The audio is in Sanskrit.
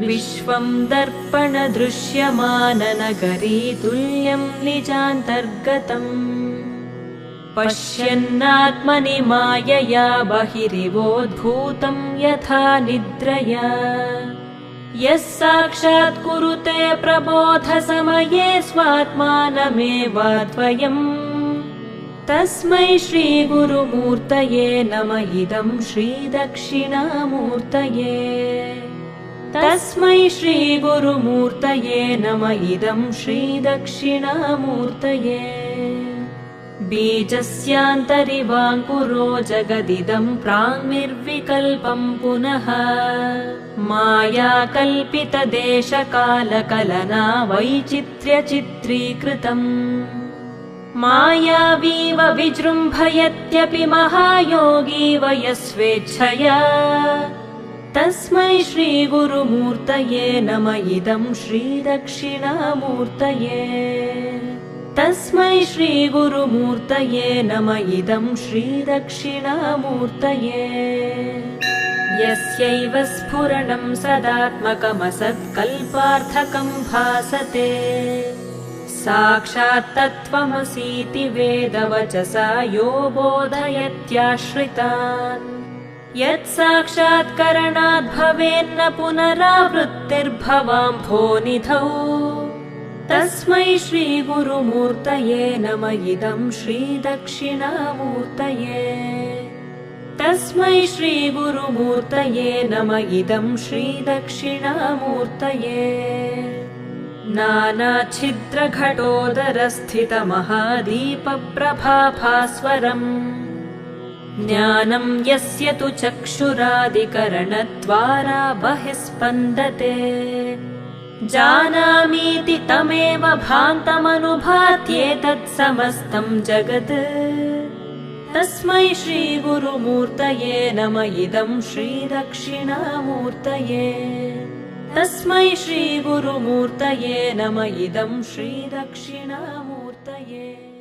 विश्वं दर्पणदृश्यमाननगरी तुल्यं निजान्तर्गतम् पश्यन्नात्मनि मायया बहिरिवोद्भूतं यथा निद्रया यः साक्षात् कुरुते प्रबोधसमये स्वात्मानमेवाद्वयम् तस्मै श्रीगुरुमूर्तये नमः इदं श्रीदक्षिणामूर्तये तस्मै श्रीगुरुमूर्तये नमः इदं श्रीदक्षिणामूर्तये बीजस्यान्तरिवाङ्कुरो जगदिदं प्राङ्निर्विकल्पं पुनः मायाकल्पितदेशकालकलना वैचित्र्यचित्रीकृतम् मायावीव विजृम्भयत्यपि महायोगीव यस्वेच्छया तस्मै श्रीगुरुमूर्तये नमः इदं श्रीदक्षिणामूर्तये तस्मै श्रीगुरुमूर्तये नमः इदं श्रीदक्षिणामूर्तये यस्यैव स्फुरणं सदात्मकमसत्कल्पार्थकं भासते साक्षात् तत्त्वमसीति वेदवचसा यो बोधयत्याश्रितान् यत्साक्षात्करणाद् भवेन्न पुनरावृत्तिर्भवाम्भोनिधौ तस्मै श्रीगुरुमूर्तये नमः इदं श्रीदक्षिणामूर्तये तस्मै श्रीगुरुमूर्तये नमः इदं श्रीदक्षिणामूर्तये नानाच्छिद्रघटोदरस्थितमहादीपप्रभाभास्वरम् ज्ञानं यस्य तु चक्षुरादिकरणद्वारा बहिस्पन्दते जानामीति तमेव भान्तमनुभात्येतत् समस्तं जगत् तस्मै श्रीगुरुमूर्तये नमः इदं श्रीदक्षिणामूर्तये तस्मै श्रीगुरुमूर्तये नमः इदं श्रीदक्षिणामूर्तये।